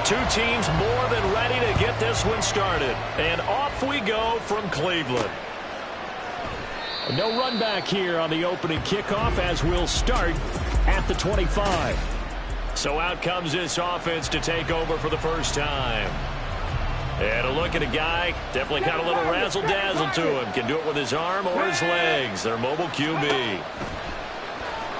two teams more than ready to get this one started. And off we go from Cleveland. No run back here on the opening kickoff as we'll start at the 25. So out comes this offense to take over for the first time. And a look at a guy, definitely got a little razzle-dazzle to him. Can do it with his arm or his legs. Their mobile QB.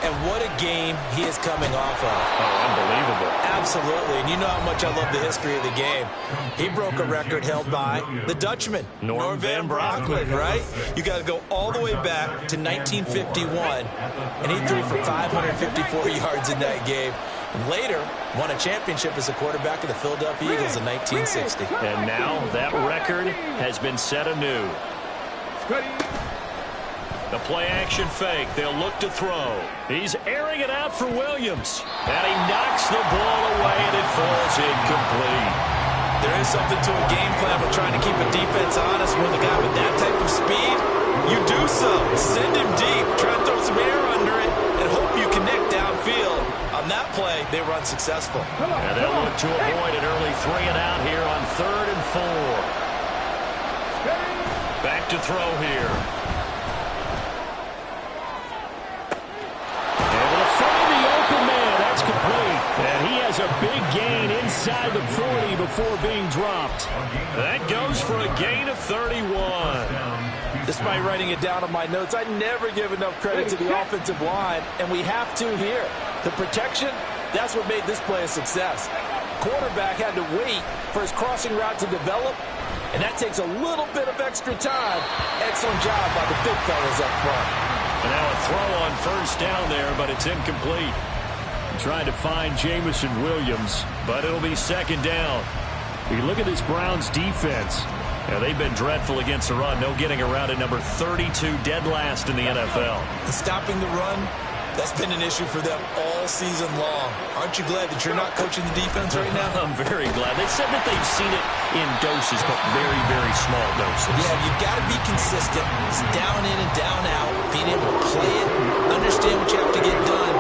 And what a game he is coming off of. Oh, unbelievable. Absolutely. And you know how much I love the history of the game. He broke a record held by the Dutchman, Norm Van Brocklin, right? You got to go all the way back to 1951, and he threw for 554 yards in that game. And later, won a championship as a quarterback of the Philadelphia Eagles in 1960. And now that record has been set anew. The play-action fake. They'll look to throw. He's airing it out for Williams. And he knocks the ball away, and it falls incomplete. There is something to a game plan for trying to keep a defense honest with a guy with that type of speed. You do so. Send him deep. Try to throw some air under it and hope you connect downfield. On that play, they were unsuccessful. And they'll look to avoid an early 3 and out here on 3rd and 4. Back to throw here. And he has a big gain inside the 40 before being dropped. That goes for a gain of 31. Despite writing it down on my notes, I never give enough credit to the offensive line, and we have to here. The protection, that's what made this play a success. Quarterback had to wait for his crossing route to develop, and that takes a little bit of extra time. Excellent job by the big fellas up front. And now a throw on first down there, but it's incomplete. Trying to find Jameson Williams, but it'll be 2nd down. You look at this Browns defense. Now, they've been dreadful against the run. No getting around at number 32, dead last in the NFL. And stopping the run, that's been an issue for them all season long. Aren't you glad that you're not coaching the defense right now? I'm very glad. They said that they've seen it in doses, but very, very small doses. Yeah, you've got to be consistent. It's down in and down out, being able to play it, understand what you have to get done.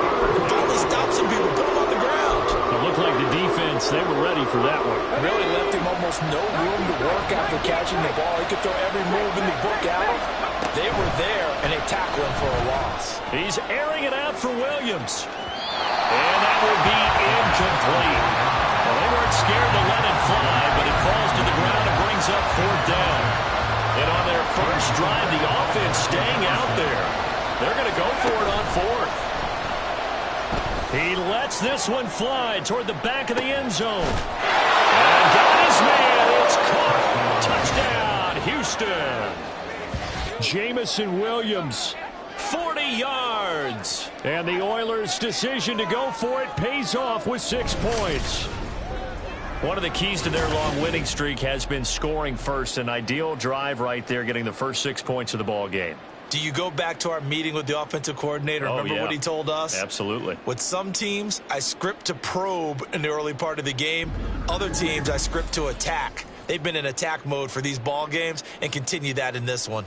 Finally stop some people, put them on the ground. It looked like the defense, they were ready for that one. Really left him almost no room to work after catching the ball. He could throw every move in the book at him. They were there, and they tackle him for a loss. He's airing it out for Williams. And that will be incomplete. Well, they weren't scared to let it fly, but it falls to the ground and brings up 4th down. And on their first drive, the offense staying out there. They're going to go for it on 4th. He lets this one fly toward the back of the end zone. And got his man. It's caught. Touchdown, Houston. Jameson Williams, 40 yards. And the Oilers' decision to go for it pays off with 6 points. One of the keys to their long winning streak has been scoring first. An ideal drive right there, getting the first 6 points of the ball game. Do you go back to our meeting with the offensive coordinator? Remember what he told us? Absolutely. With some teams, I script to probe in the early part of the game. Other teams, I script to attack. They've been in attack mode for these ball games and continue that in this one.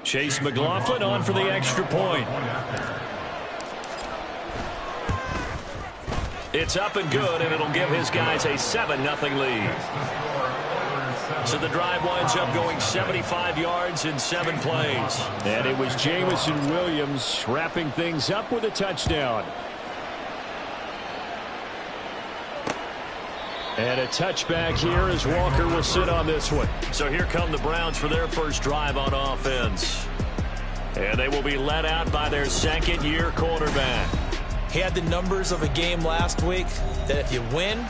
Chase McLaughlin on for the extra point. It's up and good, and it'll give his guys a 7-0 lead. So the drive winds up going 75 yards in 7 plays. And it was Jameson Williams wrapping things up with a touchdown. And a touchback here as Walker will sit on this one. So here come the Browns for their first drive on offense. And they will be led out by their second-year quarterback. He had the numbers of a game last week that if you win,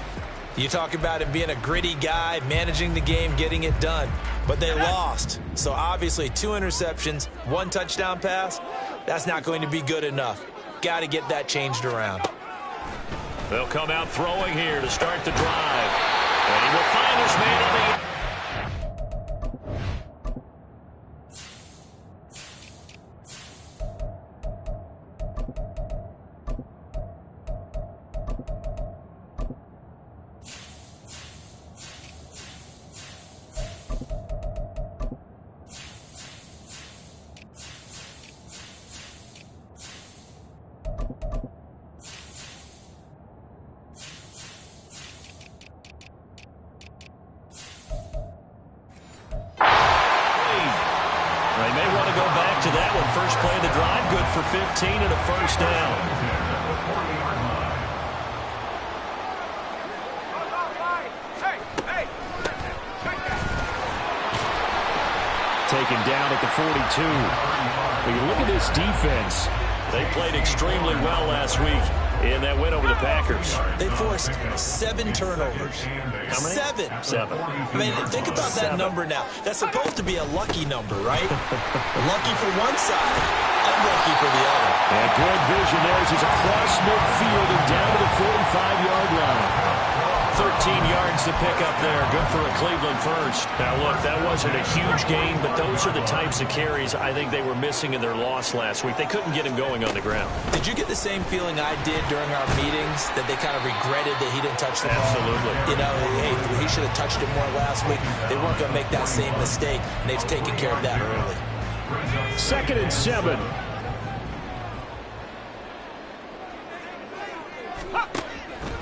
you talk about him being a gritty guy, managing the game, getting it done. But they lost. So obviously 2 interceptions, 1 touchdown pass, that's not going to be good enough. Got to get that changed around. They'll come out throwing here to start the drive. And he will find his man on the... They may want to go back to that one. First play of the drive, good for 15 and a first down. Taken down at the 42. When you look at this defense, they played extremely well last week in that win over the Packers. They forced 7 turnovers. How many? 7. I mean, think about that number now. That's supposed to be a lucky number, right? Lucky for one side, unlucky for the other. And good vision there as he's across midfield and down to the 45-yard line. 13 yards to pick up there. Good for a Cleveland first. Now, look, that wasn't a huge gain, but those are the types of carries I think they were missing in their loss last week. They couldn't get him going on the ground. Did you get the same feeling I did during our meetings, that they kind of regretted that he didn't touch the ball? Absolutely. You know, hey, he should have touched it more last week. They weren't going to make that same mistake, and they've taken care of that early. 2nd and 7.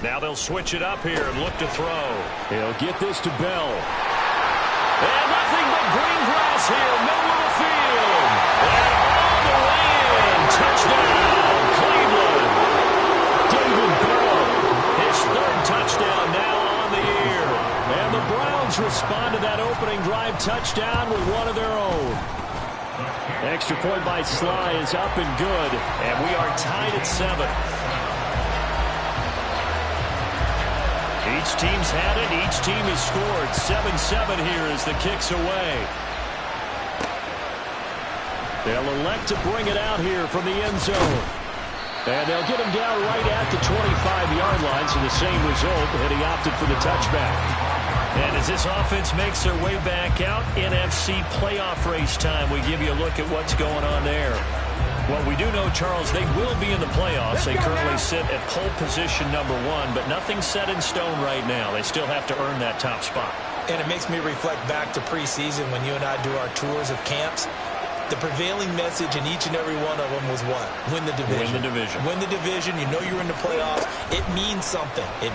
Now they'll switch it up here and look to throw. He'll get this to Bell. And nothing but green grass here, middle of the field. And all the way in. Touchdown, Cleveland. David Bell, his 3rd touchdown now on the year. And the Browns respond to that opening drive touchdown with one of their own. Extra point by Sly is up and good. And we are tied at 7. Each team's had it. Each team has scored. 7-7 here as the kick's away. They'll elect to bring it out here from the end zone. And they'll get him down right at the 25-yard line, so the same result, and he opted for the touchback. And as this offense makes their way back out, NFC playoff race time, we give you a look at what's going on there. Well, we do know, Charles, they will be in the playoffs. They currently sit at pole position number 1, but nothing's set in stone right now. They still have to earn that top spot. And it makes me reflect back to preseason when you and I do our tours of camps. The prevailing message in each and every one of them was what? Win the division. Win the division. Win the division. You know you're in the playoffs. It means something. It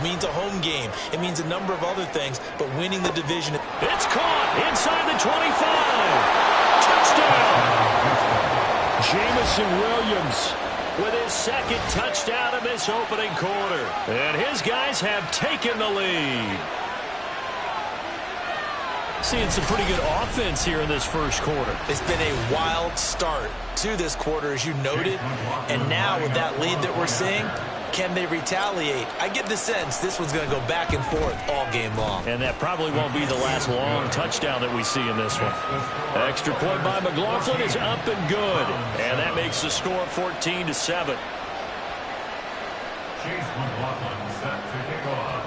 means a home game. It means a number of other things, but winning the division. It's caught inside the 25. Touchdown. Jamison Williams with his 2nd touchdown in this opening quarter. And his guys have taken the lead. Seeing some pretty good offense here in this first quarter. It's been a wild start to this quarter, as you noted. And now with that lead that we're seeing, can they retaliate? I get the sense this one's going to go back and forth all game long. And that probably won't be the last long touchdown that we see in this one. Extra point by McLaughlin is up and good. And that makes the score 14-7. Chase McLaughlin set to kick off.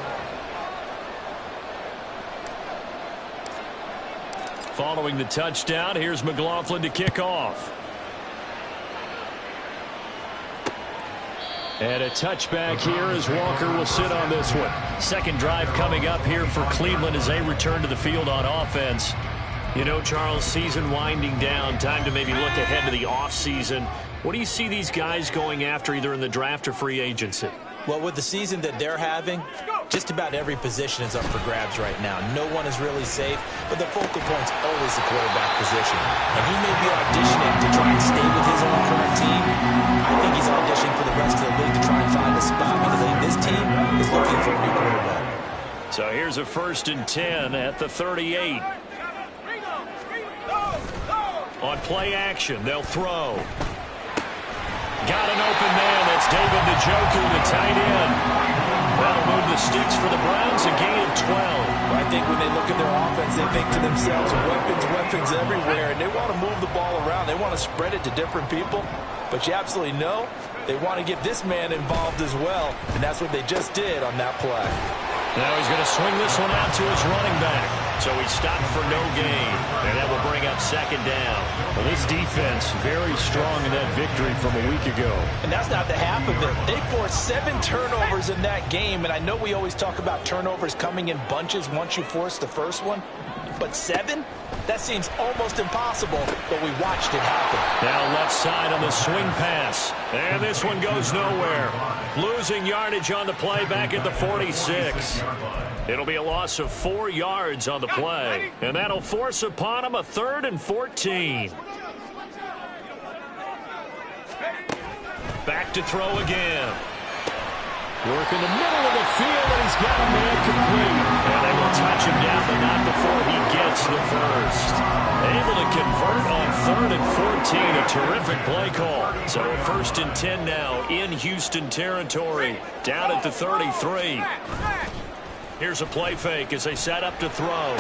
Following the touchdown, here's McLaughlin to kick off. And a touchback here as Walker will sit on this one. 2nd drive coming up here for Cleveland as they return to the field on offense. You know, Charles, season winding down, time to maybe look ahead to the offseason. What do you see these guys going after either in the draft or free agency? Well, with the season that they're having, just about every position is up for grabs right now. No one is really safe, but the focal point's always the quarterback position. And he may be auditioning to try and stay with his own current team. I think he's auditioning for the rest of the league to try and find a spot because I think this team is looking for a new quarterback. So here's a 1st and 10 at the 38. On play action, they'll throw. Got an open man. That's David Njoku, the tight end. That'll move the sticks for the Browns, a gain of 12. I think when they look at their offense, they think to themselves, weapons everywhere, and they want to move the ball around. They want to spread it to different people, but you absolutely know they want to get this man involved as well, and that's what they just did on that play. Now he's going to swing this one out to his running back. So he stopped for no gain, and that will bring up 2nd down. Well, this defense very strong in that victory from a week ago. And that's not the half of it. They forced 7 turnovers in that game, and I know we always talk about turnovers coming in bunches once you force the first one, but 7? That seems almost impossible, but we watched it happen. Now left side on the swing pass, and this one goes nowhere. Losing yardage on the play back at the 46. It'll be a loss of 4 yards on the play, and that'll force upon him a 3rd and 14. Back to throw again. Work in the middle of the field, and he's got a man complete. And they will touch him down, but not before he gets the first. Able to convert on 3rd and 14. A terrific play call. So 1st and 10 now in Houston territory. Down at the 33. Here's a play fake as they set up to throw.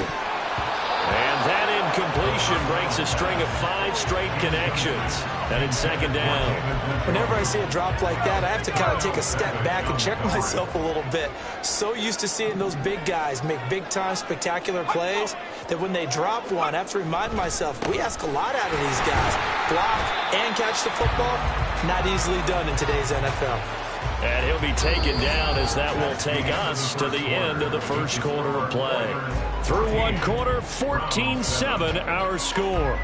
And that incompletion breaks a string of 5 straight connections. And it's 2nd down. Whenever I see a drop like that, I have to kind of take a step back and check myself a little bit. So used to seeing those big guys make big-time spectacular plays that when they drop one, I have to remind myself, we ask a lot out of these guys. Block and catch the football, not easily done in today's NFL. And he'll be taken down as that will take us to the end of the first quarter of play. Through 1 quarter, 14-7 our score.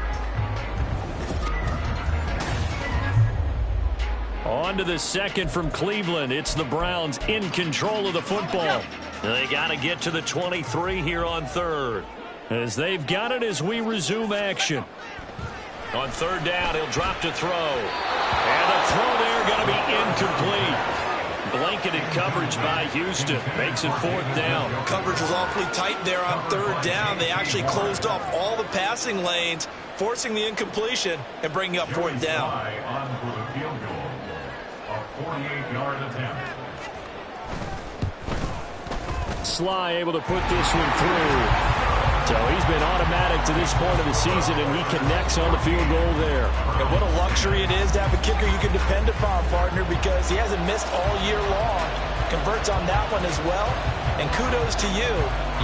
On to the second from Cleveland. It's the Browns in control of the football. They got to get to the 23 here on 3rd. As they've got it as we resume action. On 3rd down, he'll drop to throw. And the throw there going to be incomplete. Blanketed coverage by Houston. Makes it 4th down. Coverage was awfully tight there on 3rd down. They actually closed off all the passing lanes, forcing the incompletion and bringing up 4th down. On for the field goal. A 48-yard attempt. Sly able to put this one through. So he's been automatic to this point of the season, and he connects on the field goal there. And what a luxury it is to have a kicker you can depend upon, partner, because he hasn't missed all year long. Converts on that one as well. And kudos to you.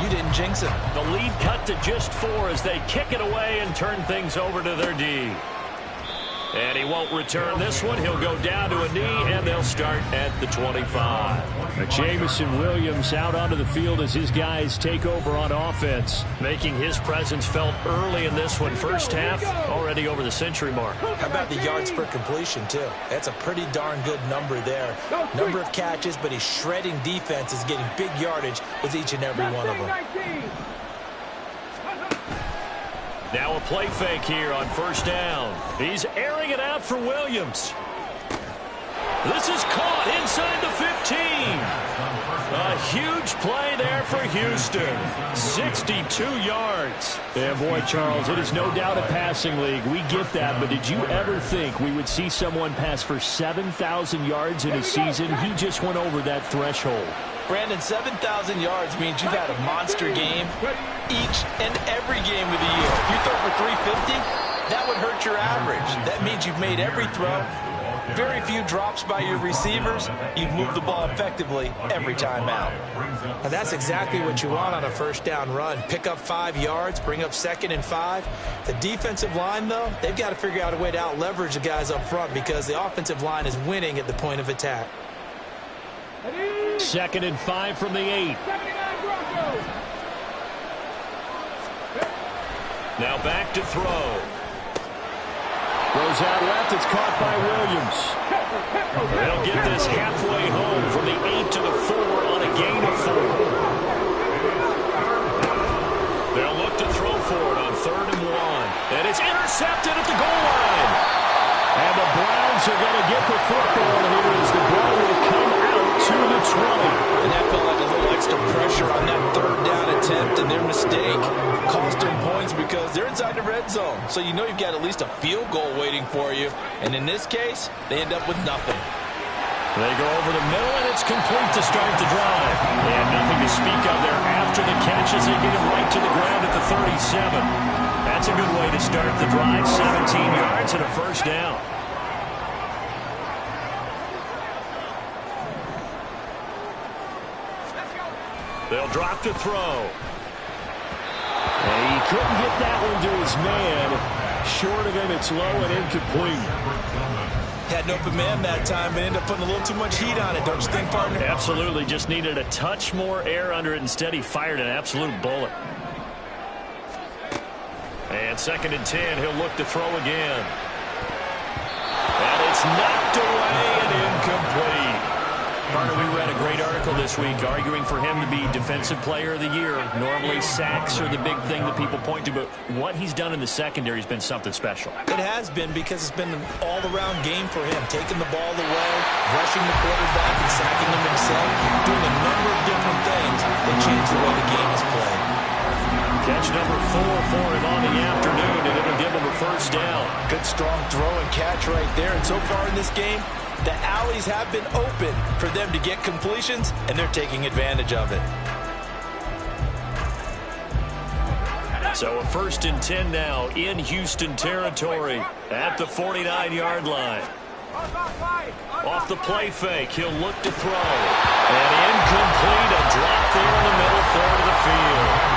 You didn't jinx it. The lead cut to just 4 as they kick it away and turn things over to their D. And he won't return this one. He'll go down to a knee, and they'll start at the 25. Jamison Williams out onto the field as his guys take over on offense, making his presence felt early in this one. First half, already over the century mark. How about the yards per completion, too? That's a pretty darn good number there. Number of catches, but he's shredding defenses, getting big yardage with each and every one of them. Now a play fake here on 1st down. He's airing it out for Williams. This is caught inside the 15. A huge play there for Houston. 62 yards. Yeah, boy, Charles, it is no doubt a passing league. We get that, but did you ever think we would see someone pass for 7,000 yards in a season? He just went over that threshold. Brandon, 7,000 yards means you've had a monster game each and every game of the year. If you throw for 350, that would hurt your average. That means you've made every throw. Very few drops by your receivers. You've moved the ball effectively every time out. Now that's exactly what you want on a 1st down run. Pick up 5 yards, bring up 2nd and 5. The defensive line, though, they've got to figure out a way to out-leverage the guys up front because the offensive line is winning at the point of attack. 2nd and 5 from the 8. Now back to throw. Goes out left. It's caught by Williams. They'll get this halfway home from the 8 to the 4 on a gain of 4. They'll look to throw for it on 3rd and 1. And it's intercepted at the goal line. And the Browns are going to get the football here as the ball will come out to the 20. And that felt like a little extra pressure on that 3rd down attempt, and their mistake cost them points because they're inside the red zone. So you know you've got at least a field goal waiting for you. And in this case, they end up with nothing. They go over the middle, and it's complete to start the drive. And nothing to speak of there after the catch as they get him right to the ground at the 37. That's a good way to start the drive. 17 yards and a 1st down. They'll drop to throw. And he couldn't get that one to his man. Short of him, it's low and incomplete. Had an open man that time, but ended up putting a little too much heat on it, don't you think, partner? Absolutely. Just needed a touch more air under it. Instead, he fired an absolute bullet. And 2nd and 10, he'll look to throw again. And it's knocked away and incomplete. Partner, we read a great article this week arguing for him to be Defensive Player of the Year. Normally, sacks are the big thing that people point to, but what he's done in the secondary has been something special. It has been, because it's been an all-around game for him, taking the ball away, rushing the quarterback, and sacking him himself, doing a number of different things that change the way the game is played. Catch number 4 for him on the afternoon, and it'll give him a first down. Good, strong throw and catch right there. And so far in this game, the alleys have been open for them to get completions, and they're taking advantage of it. So a 1st and 10 now in Houston territory at the 49-yard line. Off the play fake, he'll look to throw. And incomplete, a drop there in the middle third of the field.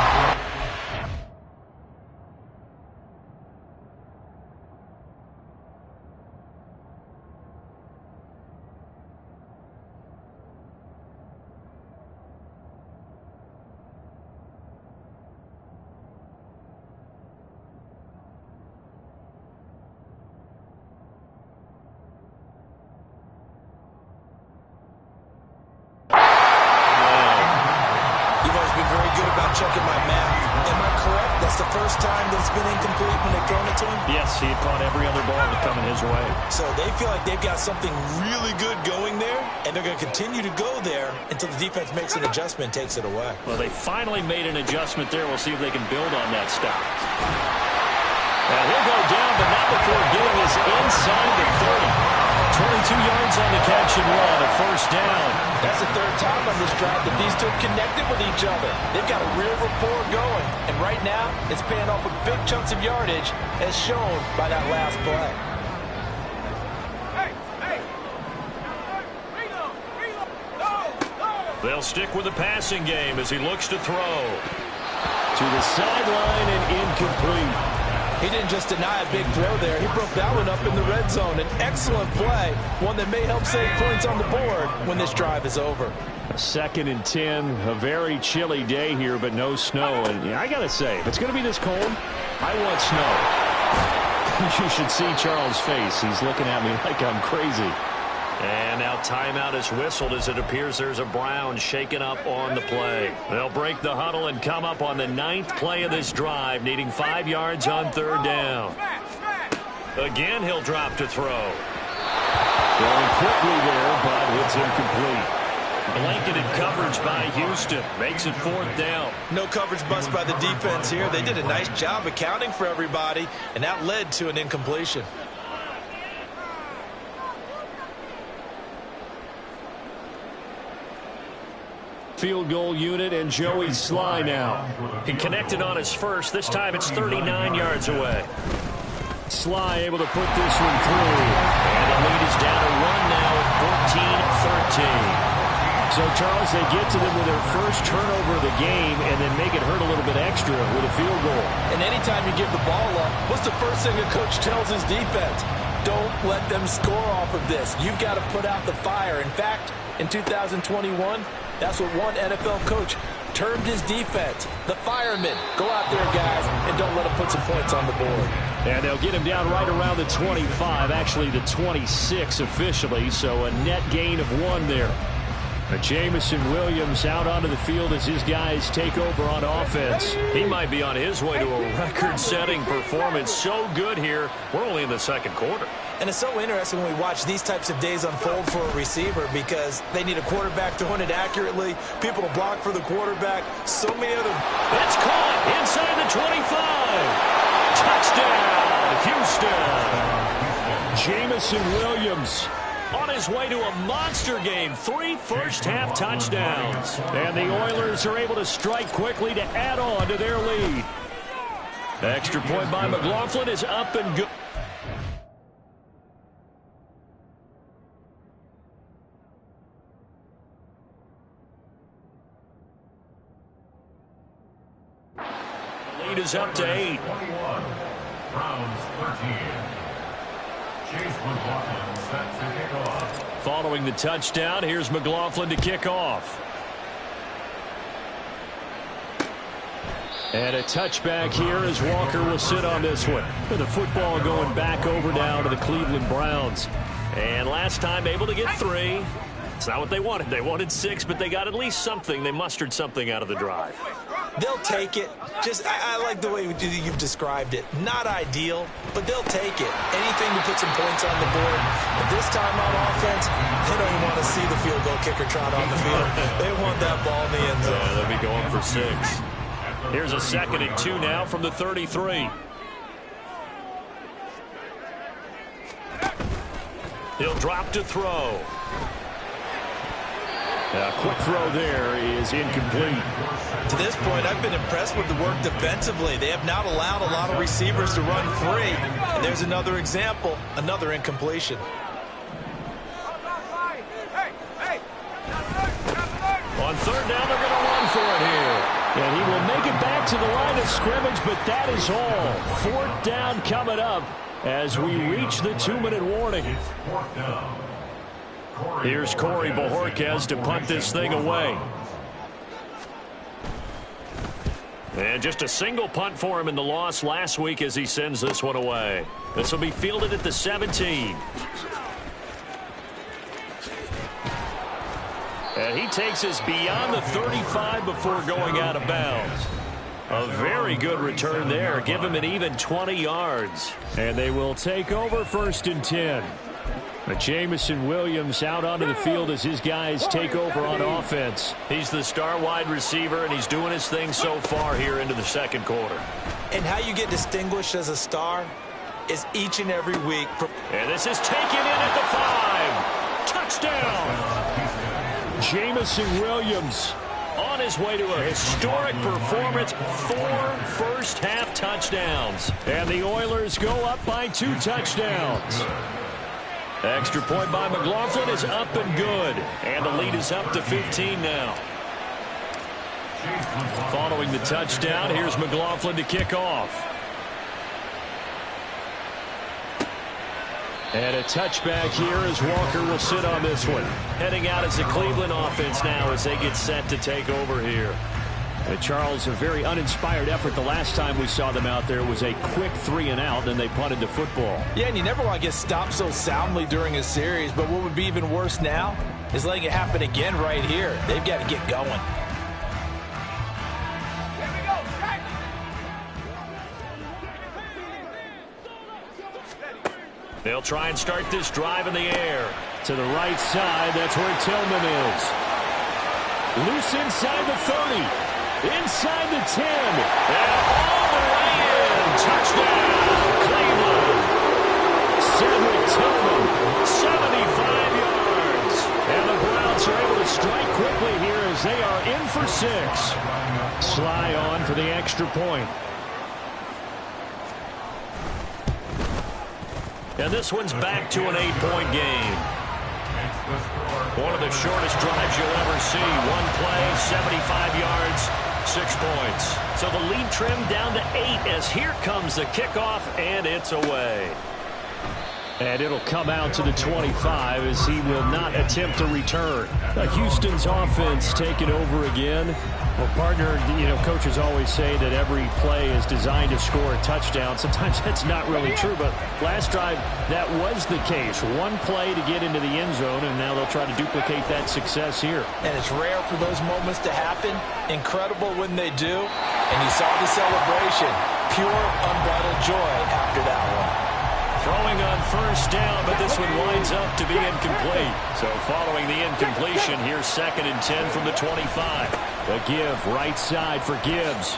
Checking my math. Am I correct? That's the first time that it's been incomplete when they've thrown it to him? Yes, he had caught every other ball that coming his way. So they feel like they've got something really good going there, and they're going to continue to go there until the defense makes an adjustment and takes it away. Well, they finally made an adjustment there. We'll see if they can build on that stop. Now he'll go down, but not before getting us inside the 30. 22 yards on the catch and run, a first down. That's the third time on this drive that these two have connected with each other. They've got a real rapport going, and right now it's paying off with big chunks of yardage, as shown by that last play. They'll stick with the passing game as he looks to throw. To the sideline and incomplete. He didn't just deny a big throw there. He broke that one up in the red zone. An excellent play, one that may help save points on the board when this drive is over. 2nd and 10, a very chilly day here, but no snow. And I got to say, if it's going to be this cold, I want snow. You should see Charles' face. He's looking at me like I'm crazy. And now timeout is whistled as it appears there's a Brown shaken up on the play. They'll break the huddle and come up on the 9th play of this drive, needing 5 yards on 3rd down. Again, he'll drop to throw. Throwing quickly there, but it's incomplete. Blanketed coverage by Houston. Makes it 4th down. No coverage bust by the defense here. They did a nice job accounting for everybody, and that led to an incompletion. Field goal unit and Joey Sly now. He connected on his first. This time it's 39 yards away. Sly able to put this one through. And the lead is down to 1 now at 14-13. So, Charles, they get to them with their first turnover of the game and then make it hurt a little bit extra with a field goal. And anytime you give the ball up, what's the first thing a coach tells his defense? Don't let them score off of this. You've got to put out the fire. In fact, in 2021, that's what one NFL coach termed his defense. The firemen. Go out there, guys, and don't let them put some points on the board. And they'll get him down right around the 25, actually the 26 officially, so a net gain of 1 there. Jamison Williams out onto the field as his guys take over on offense. He might be on his way to a record-setting performance. So good here. We're only in the 2nd quarter. And it's so interesting when we watch these types of days unfold for a receiver, because they need a quarterback throwing it accurately, people to block for the quarterback, so many other... It's caught inside the 25. Touchdown, Houston. Jamison Williams on his way to a monster game. 3 first-half touchdowns. And the Oilers are able to strike quickly to add on to their lead. Extra point by McLaughlin is up and good. Lead is up to 8. 21, Browns 13. Chase McLaughlin set to kick off. Following the touchdown, here's McLaughlin to kick off. And a touchback here as Walker will sit on this one. With the football going back over now to the Cleveland Browns. And last time able to get 3. It's not what they wanted. They wanted 6, but they got at least something. They mustered something out of the drive. They'll take it. I like the way you've described it. Not ideal, but they'll take it. Anything to put some points on the board. But this time on offense, they don't want to see the field goal kicker trot on the field. They want that ball in the end zone. Yeah, they'll be going for 6. Here's a 2nd and 2 now from the 33. He'll drop to throw. A quick throw there is incomplete. To this point, I've been impressed with the work defensively. They have not allowed a lot of receivers to run free. And there's another example, another incompletion. On 3rd down, they're going to run for it here. And he will make it back to the line of scrimmage, but that is all. 4th down coming up as we reach the 2-minute warning. Here's Corey Bojorquez to punt this thing away. And just a single punt for him in the loss last week as he sends this one away. This will be fielded at the 17. And he takes us beyond the 35 before going out of bounds. A very good return there. Give him an even 20 yards. And they will take over 1st and 10. But Jamison Williams out onto the field as his guys take over on offense. He's the star wide receiver, and he's doing his thing so far here into the 2nd quarter. And how you get distinguished as a star is each and every week. And this is taken in at the 5. Touchdown! Jamison Williams on his way to a historic performance. 4 first-half touchdowns. And the Oilers go up by 2 touchdowns. Extra point by McLaughlin is up and good. And the lead is up to 15 now. Following the touchdown, here's McLaughlin to kick off. And a touchback here as Walker will sit on this one. Heading out as the Cleveland offense now as they get set to take over here. And Charles, a very uninspired effort the last time we saw them out there. It was a quick 3 and out, and they punted the football. Yeah, and you never want to get stopped so soundly during a series, but what would be even worse now is letting it happen again right here. They've got to get going. They'll try and start this drive in the air. To the right side, that's where Tillman is. Loose inside the 30. Inside the 10. And all the way in. Touchdown, Cleveland. Cedric Tillman. 75 yards. And the Browns are able to strike quickly here as they are in for 6. Sly on for the extra point. And this one's back to an 8-point game. One of the shortest drives you'll ever see. One play, 75 yards, 6 points. So the lead trimmed down to 8 as here comes the kickoff, and it's away. And it'll come out to the 25 as he will not attempt to return. Houston's offense taking over again. Well, partner, coaches always say that every play is designed to score a touchdown. Sometimes that's not really true, but last drive, that was the case. One play to get into the end zone, and now they'll try to duplicate that success here. And it's rare for those moments to happen. Incredible when they do. And you saw the celebration. Pure, unbridled joy after that one. Throwing on first down, but this one winds up to be incomplete. So following the incompletion, here's 2nd and 10 from the 25. The give, right side for Gibbs.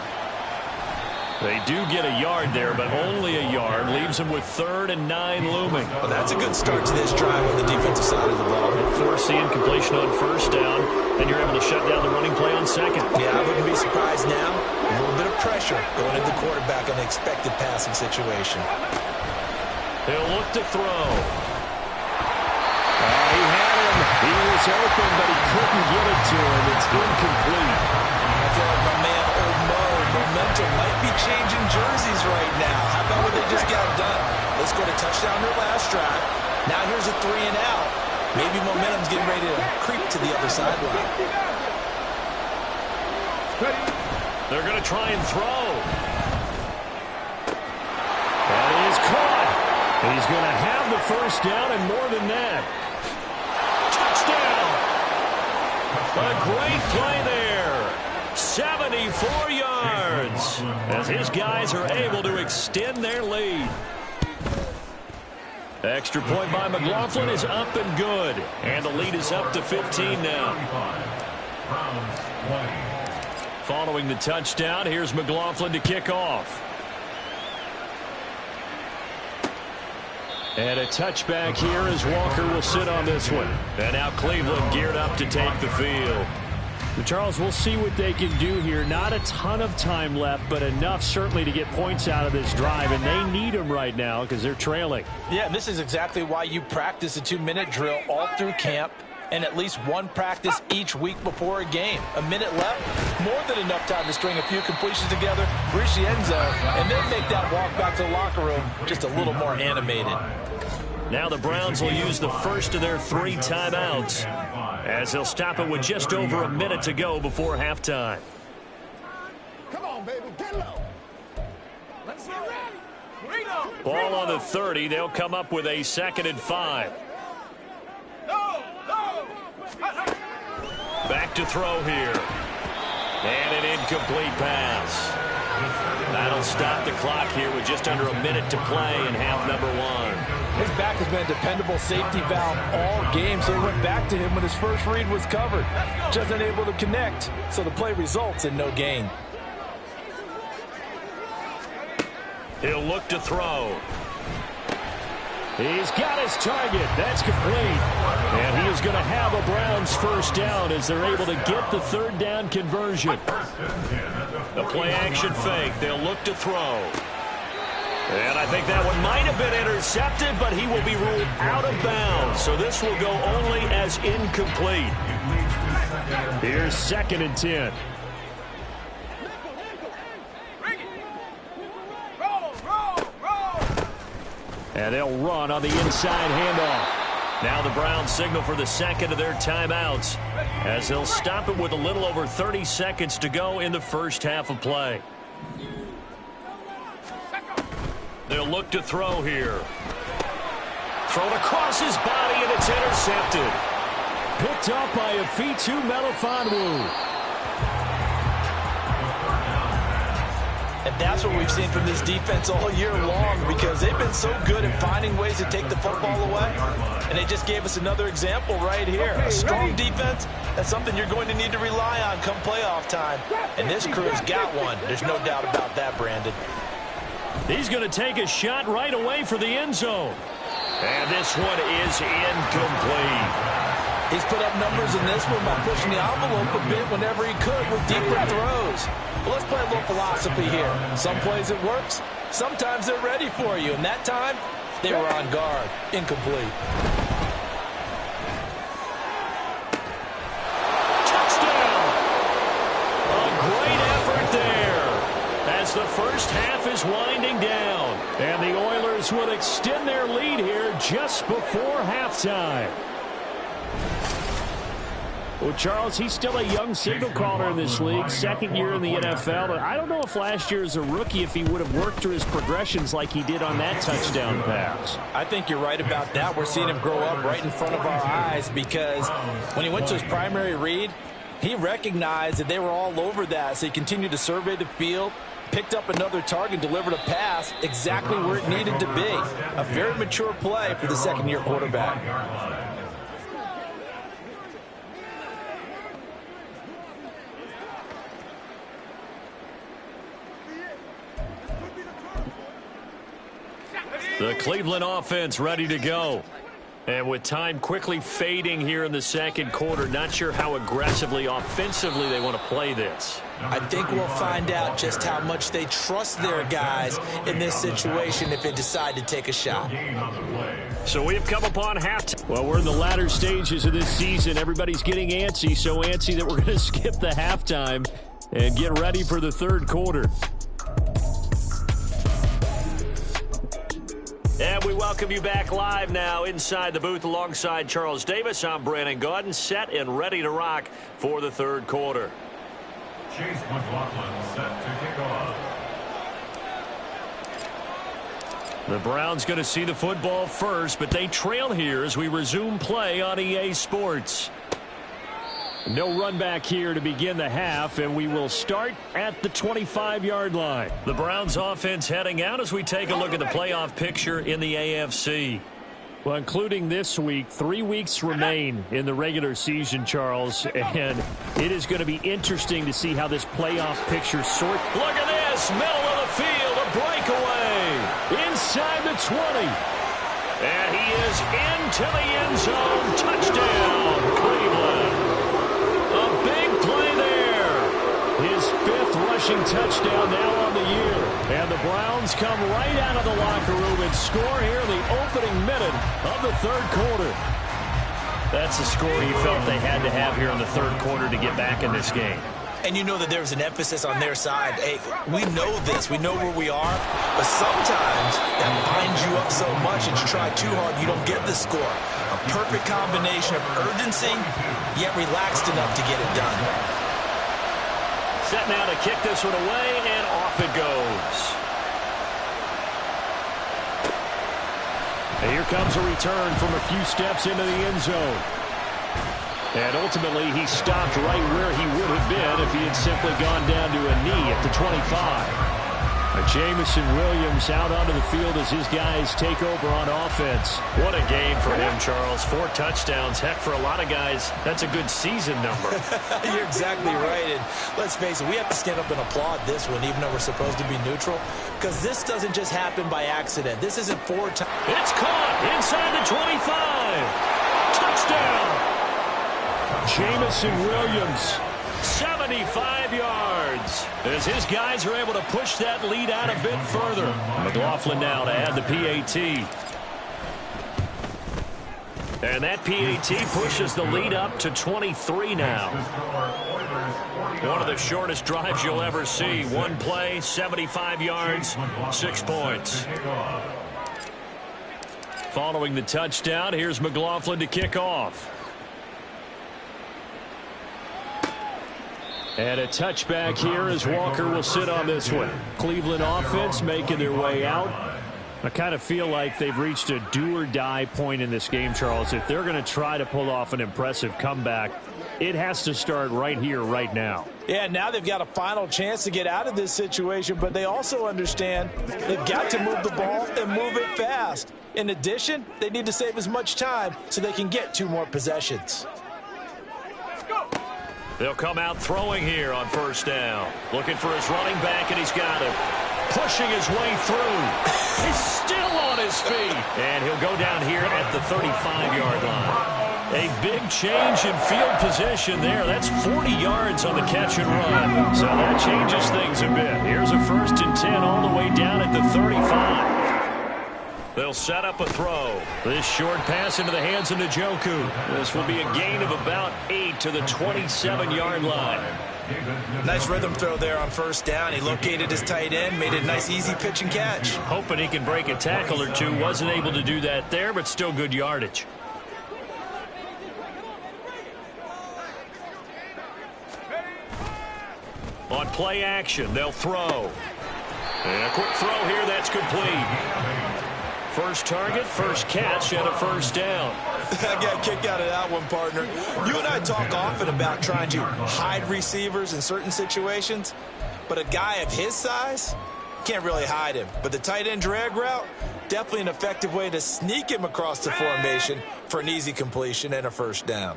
They do get a yard there, but only a yard. Leaves them with 3rd and 9 looming. Well, that's a good start to this drive on the defensive side of the ball. Force the incompletion on first down, and you're able to shut down the running play on 2nd. Yeah, I wouldn't be surprised now. A little bit of pressure going into the quarterback on the expected passing situation. He'll look to throw. He had him. He was open, but he couldn't get it to him. It's incomplete. I feel like my man, Old Mo, momentum might be changing jerseys right now. How about what they just got done? They scored a touchdown their last drive. Now here's a 3 and out. Maybe momentum's getting ready to creep to the other sideline. They're going to try and throw. That is caught. He's going to have the first down and more than that. Touchdown! A great play there. 74 yards as his guys are able to extend their lead. Extra point by McLaughlin is up and good. And the lead is up to 15 now. Following the touchdown, here's McLaughlin to kick off. And a touchback here as Walker will sit on this one. And now Cleveland geared up to take the field. Charles, we'll see what they can do here. Not a ton of time left, but enough certainly to get points out of this drive, and they need them right now because they're trailing. Yeah, this is exactly why you practice a 2-minute drill all through camp and at least one practice each week before a game. A minute left, more than enough time to string a few completions together, reach the end zone, and then make that walk back to the locker room just a little more animated. Now the Browns will use the first of their 3 timeouts as they'll stop it with just over a minute to go before halftime. Come on, baby, get low. Let's get ready. Ball on the 30. They'll come up with a 2nd and 5. Back to throw here. And an incomplete pass. That'll stop the clock here with just under a minute to play in half number 1. His back has been a dependable safety valve all game, so he went back to him when his first read was covered. Just unable to connect, so the play results in no gain. He'll look to throw. He's got his target. That's complete. And he is going to have a Browns first down as they're able to get the 3rd down conversion. The play action fake. They'll look to throw. And I think that one might have been intercepted, but he will be ruled out of bounds. So this will go only as incomplete. Here's 2nd and 10. And they'll run on the inside handoff. Now the Browns signal for the 2nd of their timeouts as they'll stop it with a little over 30 seconds to go in the first half of play. They'll look to throw here. Thrown across his body, and it's intercepted. Picked up by a Fitu Melifonwu. And that's what we've seen from this defense all year long, because they've been so good at finding ways to take the football away. And they just gave us another example right here. A strong defense, that's something you're going to need to rely on come playoff time. And this crew has got one. There's no doubt about that, Brandon. He's going to take a shot right away for the end zone. And this one is incomplete. He's put up numbers in this one by pushing the envelope a bit whenever he could with deeper throws. Well, let's play a little philosophy here. Some plays it works. Sometimes they're ready for you. And that time, they were on guard. Incomplete. Touchdown! A great effort there as the first half is winding down. And the Oilers will extend their lead here just before halftime. Well, Charles, he's still a young signal caller in this league, 2nd year in the NFL. But I don't know if last year as a rookie, if he would have worked through his progressions like he did on that touchdown pass. I think you're right about that. We're seeing him grow up right in front of our eyes, because when he went to his primary read, he recognized that they were all over that. So he continued to survey the field, picked up another target, delivered a pass exactly where it needed to be. A very mature play for the 2nd-year quarterback. The Cleveland offense ready to go. And with time quickly fading here in the 2nd quarter, not sure how aggressively, offensively they want to play this. I think we'll find out just how much they trust their guys in this situation if they decide to take a shot. So we've come upon halftime. Well, we're in the latter stages of this season. Everybody's getting antsy, so antsy that we're going to skip the halftime and get ready for the 3rd quarter. And we welcome you back live now inside the booth alongside Charles Davis. I'm Brandon Gaudin, set and ready to rock for the 3rd quarter. Chase McLaughlin set to kick off. The Browns going to see the football first, but they trail here as we resume play on EA Sports. No run back here to begin the half, and we will start at the 25-yard line. The Browns offense heading out as we take a look at the playoff picture in the AFC. Well, including this week, 3 weeks remain in the regular season, Charles, and it is going to be interesting to see how this playoff picture sorts. Look at this, middle of the field, a breakaway, inside the 20. And he is into the end zone, touchdown, Cleveland. A big play there. His 5th rushing touchdown now on the year. And the Browns come right out of the locker room and score here in the opening minute of the third quarter. That's the score you felt they had to have here in the third quarter to get back in this game. And you know that there's an emphasis on their side. Hey, we know this. We know where we are. But sometimes that binds you up so much that you try too hard, you don't get the score. A perfect combination of urgency, yet relaxed enough to get it done. Set now to kick this one away, and off it goes. And here comes a return from a few steps into the end zone. And ultimately, he stopped right where he would have been if he had simply gone down to a knee at the 25. Jamison Williams out onto the field as his guys take over on offense. What a game for him, Charles. 4 touchdowns. Heck, for a lot of guys, that's a good season number. You're exactly right. And let's face it, we have to stand up and applaud this one, even though we're supposed to be neutral, because this doesn't just happen by accident. This isn't 4 times. It's caught inside the 25. Touchdown. Jamison Williams. 75 yards as his guys are able to push that lead out a bit further. McLaughlin now to add the PAT. And that PAT pushes the lead up to 23 now. One of the shortest drives you'll ever see. One play, 75 yards, 6 points. Following the touchdown, here's McLaughlin to kick off. And a touchback here as Walker will sit on this one. Cleveland offense making their way out. I kind of feel like they've reached a do-or-die point in this game, Charles. If they're going to try to pull off an impressive comeback, it has to start right here, right now. Yeah, now they've got a final chance to get out of this situation, but they also understand they've got to move the ball and move it fast. In addition, they need to save as much time so they can get 2 more possessions. They'll come out throwing here on first down. Looking for his running back, and he's got him. Pushing his way through. He's still on his feet. And he'll go down here at the 35-yard line. A big change in field position there. That's 40 yards on the catch and run. So that changes things a bit. Here's a 1st and 10 all the way down at the 35. They'll set up a throw. This short pass into the hands of Njoku. This will be a gain of about 8 to the 27-yard line. Nice rhythm throw there on first down. He located his tight end, made it a nice easy pitch and catch. Hoping he can break a tackle or two. Wasn't able to do that there, but still good yardage. On play action, they'll throw. And a quick throw here, that's complete. First target, first catch, and a first down. I got kicked out of that one, partner. You and I talk often about trying to hide receivers in certain situations, but a guy of his size can't really hide him. But the tight end drag route, definitely an effective way to sneak him across the formation for an easy completion and a first down.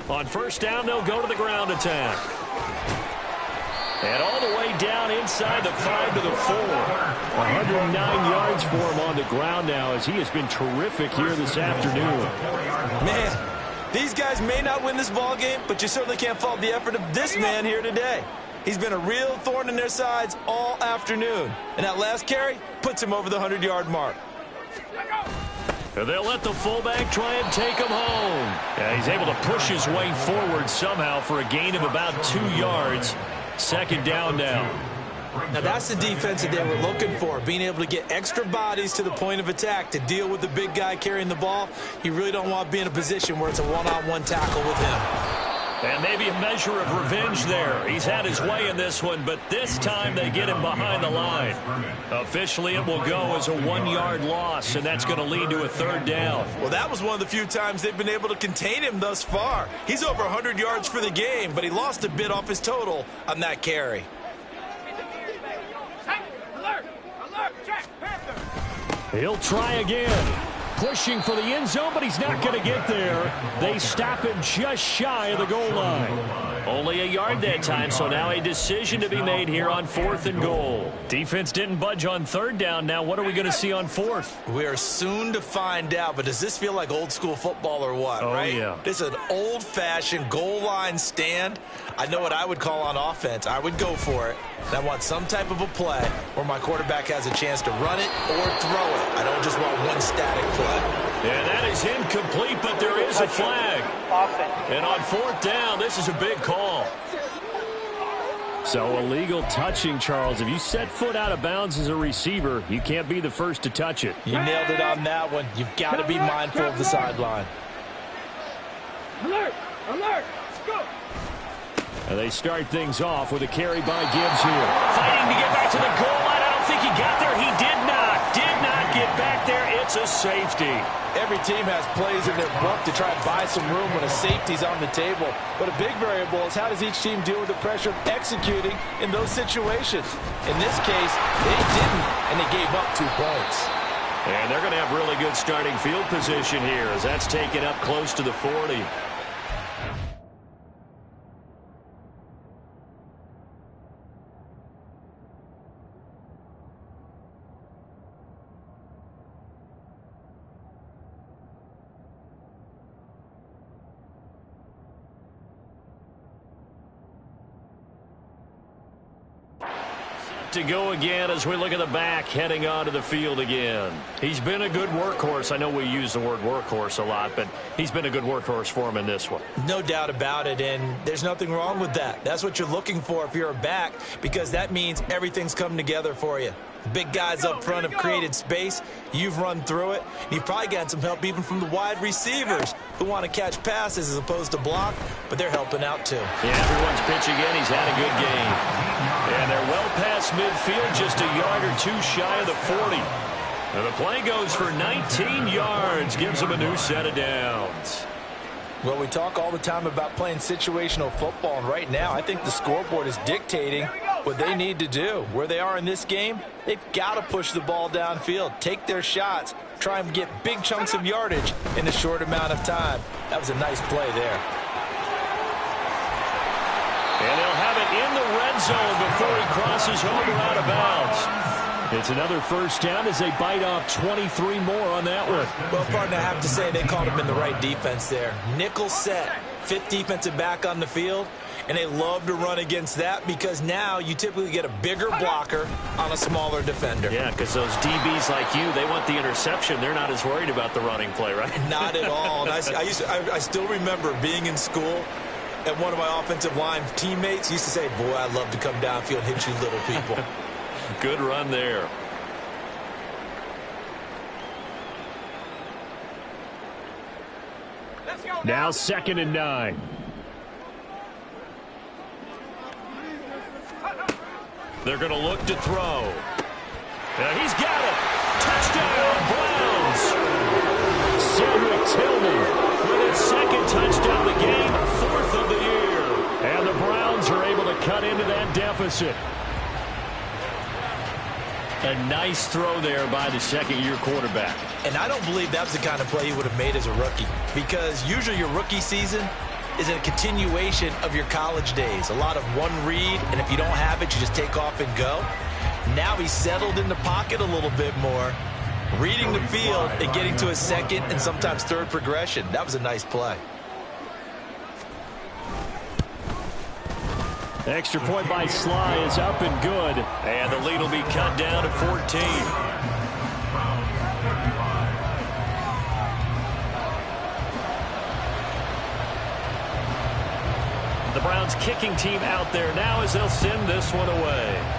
On first down, they'll go to the ground attack. And all the way down inside the 5 to the 4. 109 yards for him on the ground now as he has been terrific here this afternoon. Man, these guys may not win this ball game, but you certainly can't fault the effort of this man here today. He's been a real thorn in their sides all afternoon. And that last carry puts him over the 100-yard mark. And they'll let the fullback try and take him home. Yeah, he's able to push his way forward somehow for a gain of about 2 yards. 2nd down now. Now that's the defense that they were looking for, being able to get extra bodies to the point of attack to deal with the big guy carrying the ball. You really don't want to be in a position where it's a one-on-one tackle with him. And maybe a measure of revenge there. He's had his way in this one, but this time they get him behind the line. Officially, it will go as a 1-yard loss, and that's going to lead to a 3rd down. Well, that was one of the few times they've been able to contain him thus far. He's over 100 yards for the game, but he lost a bit off his total on that carry. He'll try again. Pushing for the end zone, but he's not going to get there. They stop him just shy of the goal line. Only a yard that time, so now a decision to be made here on 4th and goal. Defense didn't budge on 3rd down. Now what are we going to see on 4th? We are soon to find out, but does this feel like old school football or what, right? Yeah. This is an old-fashioned goal line stand. I know what I would call on offense. I would go for it. And I want some type of a play where my quarterback has a chance to run it or throw it. I don't just want one static play. And that is incomplete, but there is a flag. And on 4th down, this is a big call. So illegal touching, Charles. If you set foot out of bounds as a receiver, you can't be the first to touch it. You nailed it on that one. You've got to be mindful of the sideline. Alert! Alert! Let's go! And they start things off with a carry by Gibbs here. Fighting to get back to the goal line. I don't think he got there. He did not. Did not get back there. It's a safety. Every team has plays in their book to try and buy some room when a safety's on the table. But a big variable is how does each team deal with the pressure of executing in those situations. In this case, they didn't, and they gave up 2 points. And they're going to have really good starting field position here as that's taken up close to the 40. To go again as we look at the back heading onto the field again. He's been a good workhorse. I know we use the word workhorse a lot, but he's been a good workhorse for him in this one. No doubt about it, and there's nothing wrong with that. That's what you're looking for if you're a back, because that means everything's come together for you. The big guys up front have created space. You've run through it. You've probably gotten some help even from the wide receivers who want to catch passes as opposed to block, but they're helping out too. Yeah, everyone's pitching in. He's had a good game. And they're well past midfield, just a yard or 2 shy of the 40. And the play goes for 19 yards, gives them a new set of downs. Well, we talk all the time about playing situational football, and right now I think the scoreboard is dictating what they need to do. Where they are in this game, they've got to push the ball downfield, take their shots, try and get big chunks of yardage in a short amount of time. That was a nice play there. And they'll have it in the red zone before he crosses over out of bounds. It's another 1st down as they bite off 23 more on that one. Well, partner, I have to say they called him in the right defense there. Nickel set, 5th defensive back on the field, and they love to run against that because now you typically get a bigger blocker on a smaller defender. Yeah, because those DBs like you, they want the interception. They're not as worried about the running play, right? Not at all. And I still remember being in school, and one of my offensive line teammates used to say, boy, I'd love to come downfield and hit you little people. Good run there. Now 2nd and 9. They're going to look to throw. And he's got it. Touchdown, Browns. Cedric Tillman With his 2nd touchdown of the game, 4th of the year. And the Browns are able to cut into that deficit. A nice throw there by the 2nd-year quarterback. And I don't believe that's the kind of play he would have made as a rookie, because usually your rookie season is a continuation of your college days. A lot of one read, and if you don't have it, you just take off and go. Now he's settled in the pocket a little bit more, reading the field and getting to a 2nd and sometimes 3rd progression. That was a nice play. Extra point by Sly is up and good. And the lead will be cut down to 14. The Browns kicking team out there now as they'll send this one away.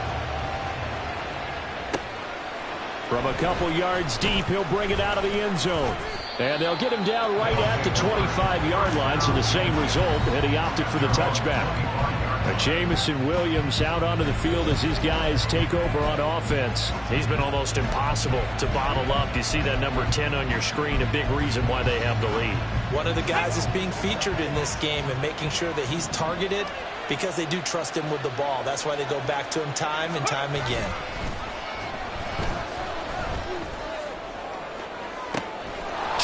From a couple yards deep, he'll bring it out of the end zone. And they'll get him down right at the 25-yard line, so the same result, and he opted for the touchback. Jamison Williams out onto the field as his guys take over on offense. He's been almost impossible to bottle up. You see that number 10 on your screen, a big reason why they have the lead. One of the guys is being featured in this game and making sure that he's targeted because they do trust him with the ball. That's why they go back to him time and time again.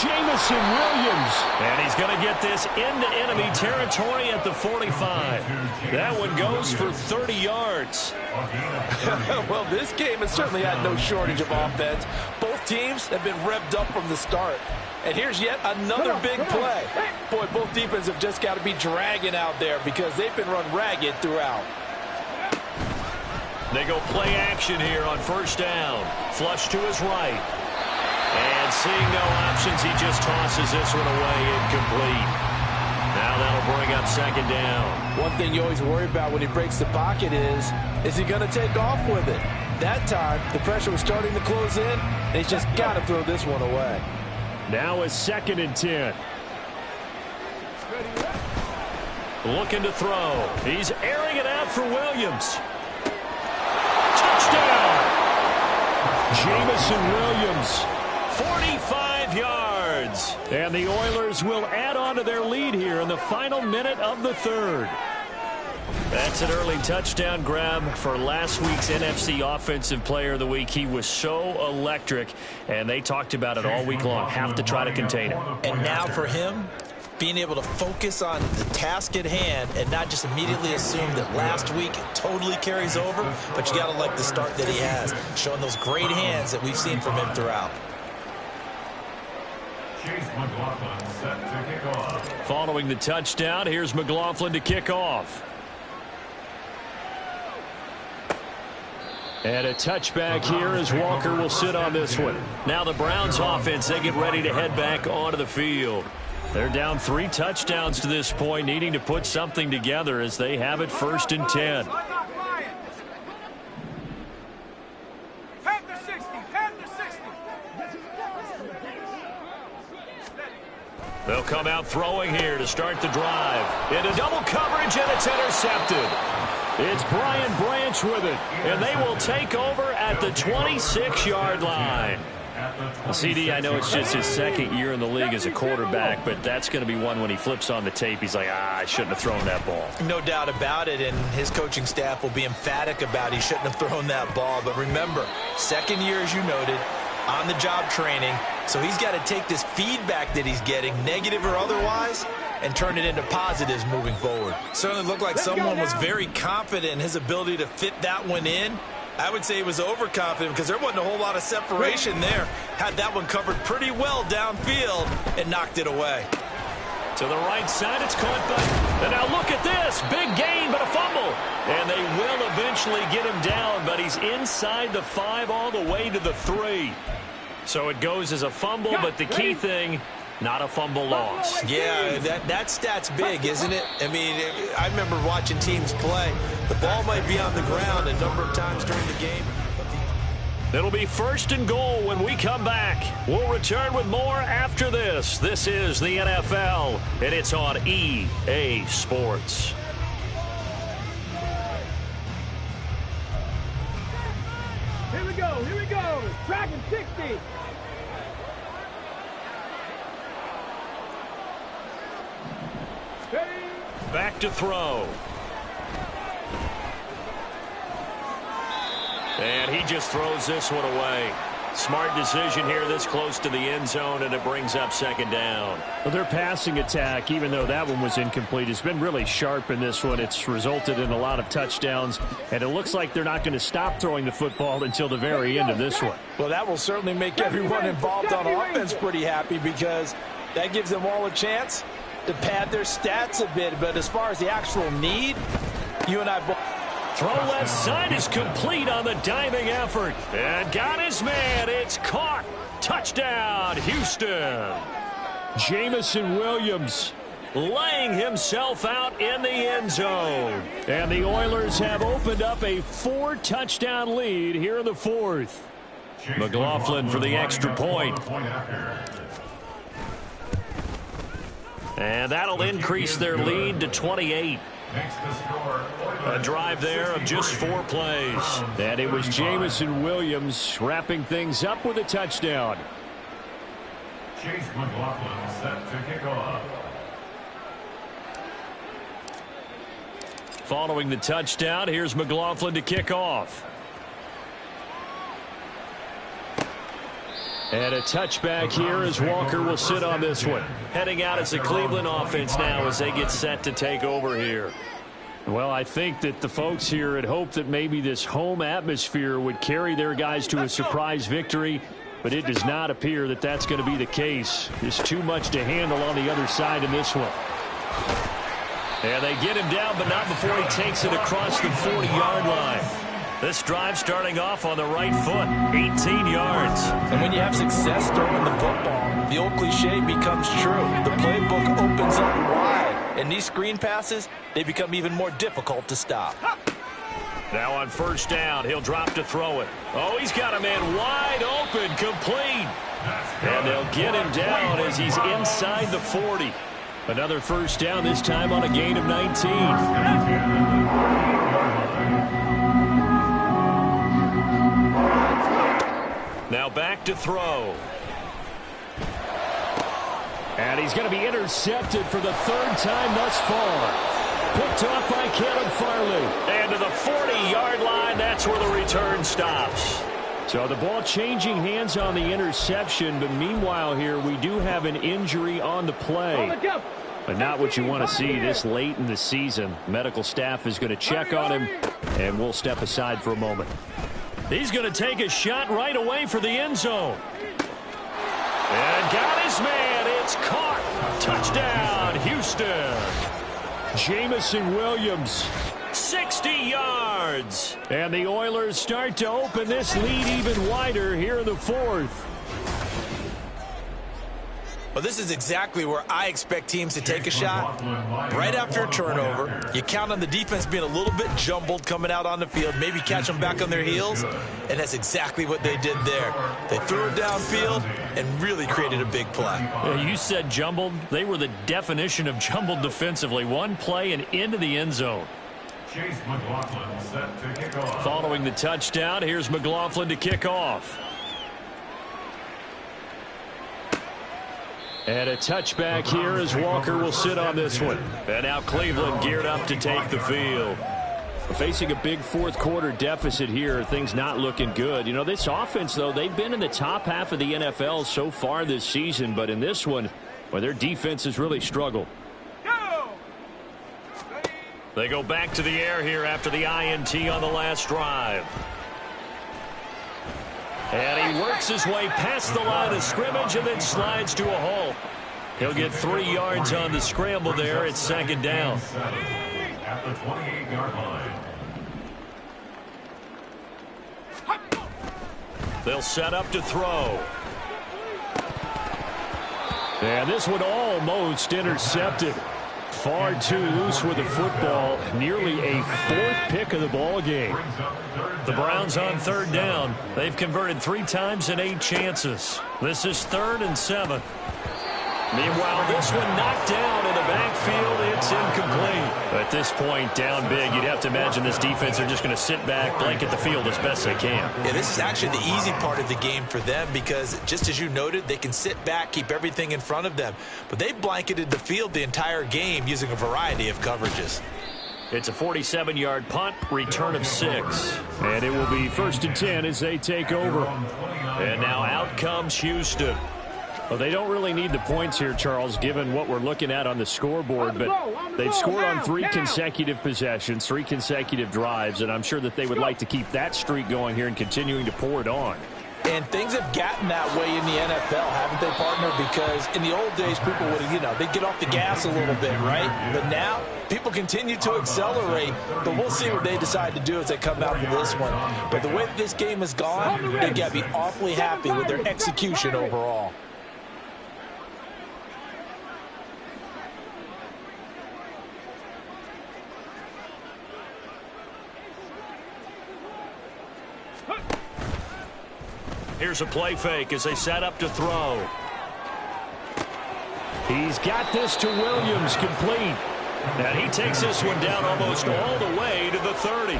Jamison Williams. And he's going to get this into enemy territory at the 45. That one goes for 30 yards. Well, this game has certainly had no shortage of offense. Both teams have been revved up from the start. And here's yet another big play. Boy, both defenses have just got to be dragging out there because they've been run ragged throughout. They go play action here on first down. Flush to his right. And seeing no options, he just tosses this one away, incomplete. Now that'll bring up second down. One thing you always worry about when he breaks the pocket is he going to take off with it? That time, the pressure was starting to close in, and he's just got to throw this one away. Now a 2nd and 10. Looking to throw. He's airing it out for Williams. Touchdown! Jamison Williams. 45 yards. And the Oilers will add on to their lead here in the final minute of the 3rd. That's an early touchdown grab for last week's NFC Offensive Player of the Week. He was so electric, and they talked about it all week long. Have to try to contain him. And now for him, being able to focus on the task at hand and not just immediately assume that last week totally carries over, but you got to like the start that he has, showing those great hands that we've seen from him throughout. Set to kick off. Following the touchdown, here's McLaughlin to kick off. And a touchback here as Walker will sit on this one. Now the Browns offense, they get ready to head back onto the field. They're down 3 touchdowns to this point, needing to put something together as they have it 1st and 10. They'll come out throwing here to start the drive. Into double coverage, and it's intercepted. It's Brian Branch with it, and they will take over at the 26-yard line. CD, I know it's just his 2nd year in the league as a quarterback, but that's going to be one when he flips on the tape. He's like, I shouldn't have thrown that ball. No doubt about it, and his coaching staff will be emphatic about he shouldn't have thrown that ball. But remember, 2nd year, as you noted, on-the-job training, so he's got to take this feedback that he's getting, negative or otherwise, and turn it into positives moving forward. Certainly looked like someone was very confident in his ability to fit that one in. I would say he was overconfident because there wasn't a whole lot of separation there. Had that one covered pretty well downfield and knocked it away. To the right side, it's caught by... And now look at this. Big gain, but a fumble. And they will eventually get him down, but he's inside the 5 all the way to the 3. So it goes as a fumble, but the key thing, not a fumble loss. Yeah, that stat's big, isn't it? I mean, I remember watching teams play. The ball might be on the ground a number of times during the game. It'll be 1st and goal when we come back. We'll return with more after this. This is the NFL, and it's on EA Sports. Here we go, here we go. Dragon 60. Back to throw. And he just throws this one away. Smart decision here this close to the end zone, and it brings up 2nd down. Well, their passing attack, even though that one was incomplete, has been really sharp in this one. It's resulted in a lot of touchdowns, and it looks like they're not going to stop throwing the football until the very end of this one. Well, that will certainly make everyone involved on offense pretty happy because that gives them all a chance to pad their stats a bit. But as far as the actual need, you and I both... Throw left side is complete on the diving effort. And got his man. It's caught. Touchdown, Houston. Jamison Williams laying himself out in the end zone. And the Oilers have opened up a 4-touchdown lead here in the 4th. McLaughlin for the extra point. And that'll increase their lead to 28. A drive there of just 4 plays. And it was Jamison Williams wrapping things up with a touchdown. Chase McLaughlin set to kick off. Following the touchdown, here's McLaughlin to kick off. And a touchback here as Walker will sit on this one. Heading out as the Cleveland offense now as they get set to take over here. Well, I think that the folks here had hoped that maybe this home atmosphere would carry their guys to a surprise victory, but it does not appear that that's going to be the case. There's too much to handle on the other side in this one. And they get him down, but not before he takes it across the 40-yard line. This drive starting off on the right foot, 18 yards. And when you have success throwing the football, the old cliche becomes true. The playbook opens up wide, and these screen passes, they become even more difficult to stop. Now on first down, he'll drop to throw it. Oh, he's got a man wide open, complete. And they'll get him down as he's inside the 40. Another first down, this time on a gain of 19. Now back to throw. And he's going to be intercepted for the 3rd time thus far. Picked off by Caleb Farley. And to the 40-yard line, that's where the return stops. So the ball changing hands on the interception, but meanwhile here we do have an injury on the play. But not what you want to see this late in the season. Medical staff is going to check on him, and we'll step aside for a moment. He's going to take a shot right away for the end zone. And got his man. It's caught. Touchdown, Houston. Jamison Williams. 60 yards. And the Oilers start to open this lead even wider here in the 4th. Well, this is exactly where I expect teams to take a shot. Right after a turnover, you count on the defense being a little bit jumbled coming out on the field, maybe catch them back on their heels, and that's exactly what they did there. They threw it downfield and really created a big play. You said jumbled. They were the definition of jumbled defensively. One play and into the end zone. Chase McLaughlin set to kick off. Following the touchdown, here's McLaughlin to kick off. And a touchback here as Walker will sit on this one. And now Cleveland geared up to take the field. Facing a big 4th quarter deficit here, things not looking good. You know, this offense, though, they've been in the top half of the NFL so far this season, but in this one, well, their defense has really struggled. They go back to the air here after the INT on the last drive. And he works his way past the line of scrimmage and then slides to a halt. He'll get 3 yards on the scramble there. It's 2nd down. At the 28-yard line. They'll set up to throw. And this one almost intercepted. Far too loose with the football. Nearly a 4th pick of the ball game. The Browns on 3rd down. They've converted 3 times in 8 chances. This is 3rd and 7. Meanwhile, this one knocked down in the backfield. It's incomplete. At this point, down big, you'd have to imagine this defense are just going to sit back, blanket the field as best they can. Yeah, this is actually the easy part of the game for them because, just as you noted, they can sit back, keep everything in front of them. But they blanketed the field the entire game using a variety of coverages. It's a 47-yard punt, return of 6. And it will be 1st and 10 as they take over. And now out comes Houston. Well, they don't really need the points here, Charles, given what we're looking at on the scoreboard. But they've scored on 3 consecutive possessions, 3 consecutive drives, and I'm sure that they would like to keep that streak going here and continuing to pour it on. And things have gotten that way in the NFL, haven't they, partner? Because in the old days, people would, they'd get off the gas a little bit, right? But now, people continue to accelerate. But we'll see what they decide to do as they come out to this one. But the way that this game has gone, they got to be awfully happy with their execution overall. Here's a play fake as they set up to throw. He's got this to Williams, complete. And he takes this one down almost all the way to the 30.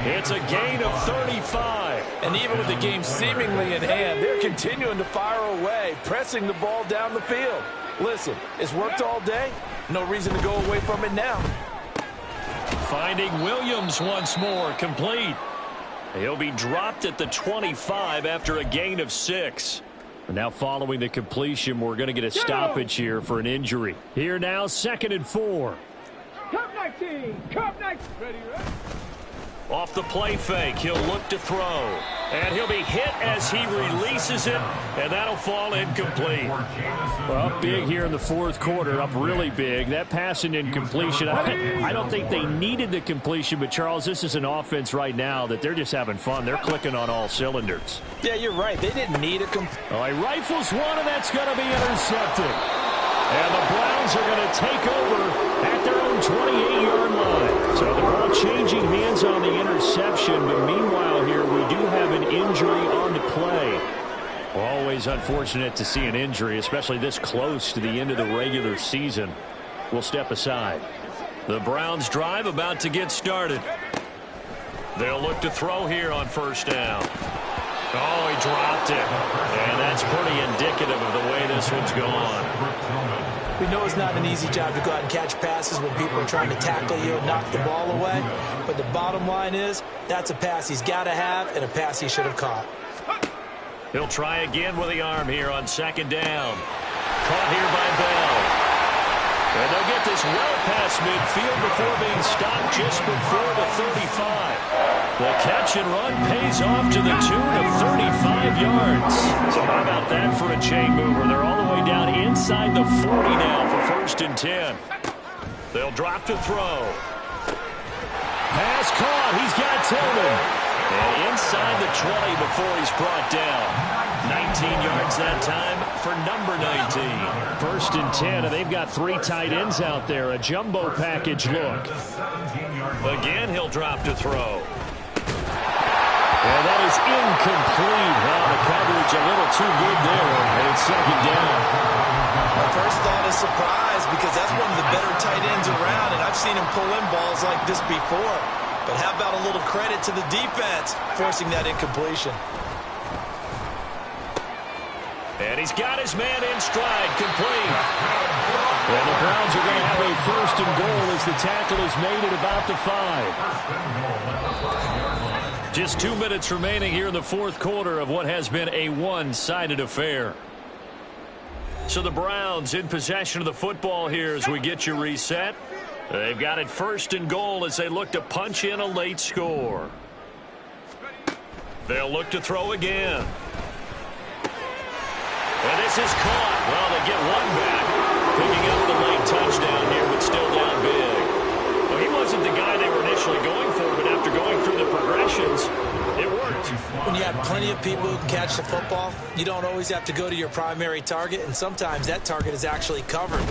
It's a gain of 35. And even with the game seemingly in hand, they're continuing to fire away, pressing the ball down the field. Listen, it's worked all day. No reason to go away from it now. Finding Williams once more, complete. He'll be dropped at the 25 after a gain of 6. Now following the completion, we're going to get a stoppage here for an injury. Here now, 2nd and 4. Cup 19. Cup 19. Ready, right? Off the play fake, he'll look to throw. And he'll be hit as he releases it, and that'll fall incomplete. Well, up big here in the 4th quarter, up really big. That pass and incompletion, I don't think they needed the completion, but Charles, this is an offense right now that they're just having fun. They're clicking on all cylinders. Yeah, you're right. They didn't need a All right, rifles one, and that's going to be intercepted. And the Browns are going to take over at their own 28-yard line. So the ball changing hands on the interception, but meanwhile here we do have an injury on the play. Always unfortunate to see an injury, especially this close to the end of the regular season. We'll step aside. The Browns drive about to get started. They'll look to throw here on 1st down. Oh, he dropped it. And that's pretty indicative of the way this one's gone. We know it's not an easy job to go out and catch passes when people are trying to tackle you and knock the ball away. But the bottom line is, that's a pass he's got to have and a pass he should have caught. He'll try again with the arm here on 2nd down. Caught here by Bell. And they'll get this well past midfield before being stopped just before the 35. The catch and run pays off to the tune of 35 yards. So how about that for a chain mover? They're all the way down inside the 40 now for 1st and 10. They'll drop to throw. Pass caught. He's got Tillman. And inside the 20 before he's brought down. 19 yards that time for number 19. 1st and 10, and they've got 3 tight ends out there. A jumbo package look. Again, he'll drop to throw. And that is incomplete. Well, the coverage a little too good there, and it's 2nd down. My first thought is surprise because that's one of the better tight ends around, and I've seen him pull in balls like this before. But how about a little credit to the defense forcing that incompletion? And he's got his man in stride, complete. And the Browns are going to have a 1st and goal as the tackle is made at about the 5. Just 2 minutes remaining here in the 4th quarter of what has been a one-sided affair. So the Browns in possession of the football here as we get you reset. They've got it 1st and goal as they look to punch in a late score. They'll look to throw again. And this is caught. Well, they get one back. Picking up the late touchdown here, but still down big. Well, he wasn't the guy they were initially going for, but after going through the progressions, it worked. When you have plenty of people who can catch the football, you don't always have to go to your primary target, and sometimes that target is actually covered.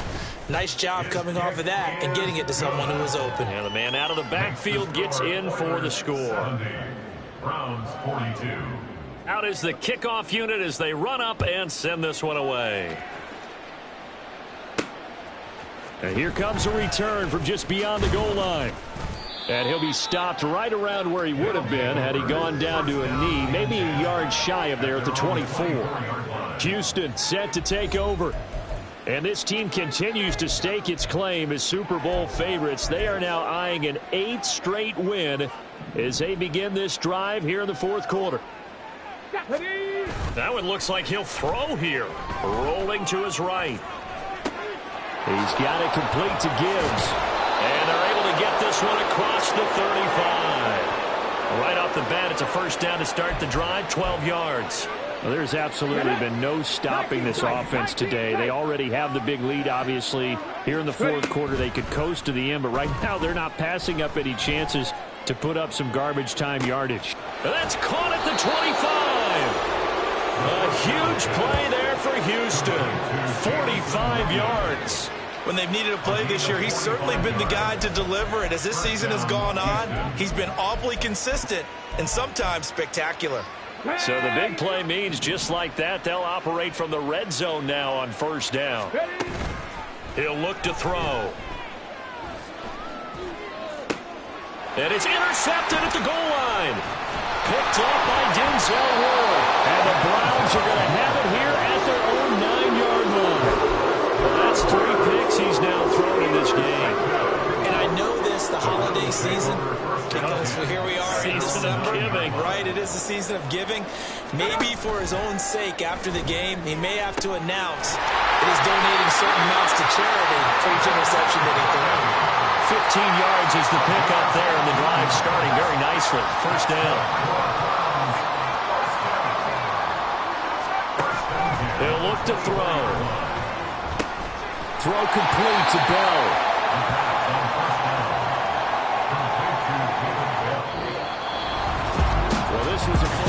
Nice job coming off of that and getting it to someone who is open. And the man out of the backfield gets in for the score. Browns 42. Out is the kickoff unit as they run up and send this one away. And here comes a return from just beyond the goal line. And he'll be stopped right around where he would have been had he gone down to a knee, maybe a yard shy of there at the 24. Houston set to take over. And this team continues to stake its claim as Super Bowl favorites. They are now eyeing an 8th straight win as they begin this drive here in the 4th quarter. That one looks like he'll throw here. Rolling to his right. He's got it complete to Gibbs. And they're able to get this one across the 35. Right off the bat, it's a 1st down to start the drive, 12 yards. Well, there's absolutely been no stopping this offense today. They already have the big lead, obviously. Here in the 4th quarter, they could coast to the end, but right now they're not passing up any chances to put up some garbage time yardage. And that's caught at the 25. A huge play there for Houston. 45 yards. When they've needed a play this year, he's certainly been the guy to deliver it. As this season has gone on, he's been awfully consistent and sometimes spectacular. So the big play means just like that, they'll operate from the red zone now on 1st down. He'll look to throw. And it's intercepted at the goal line. Picked up by Denzel Ward. And the Browns are going to have it here at their own 9-yard line. Well, that's 3 picks he's now thrown in this game. And I know this, the holiday season, because here we are in December. Right, it is the season of giving. Maybe for his own sake after the game, he may have to announce that he's donating certain amounts to charity for each interception that he threw. 15 yards is the pickup there, and the drive starting very nicely. First down. He'll look to throw. Throw complete to Bell. Well, this was a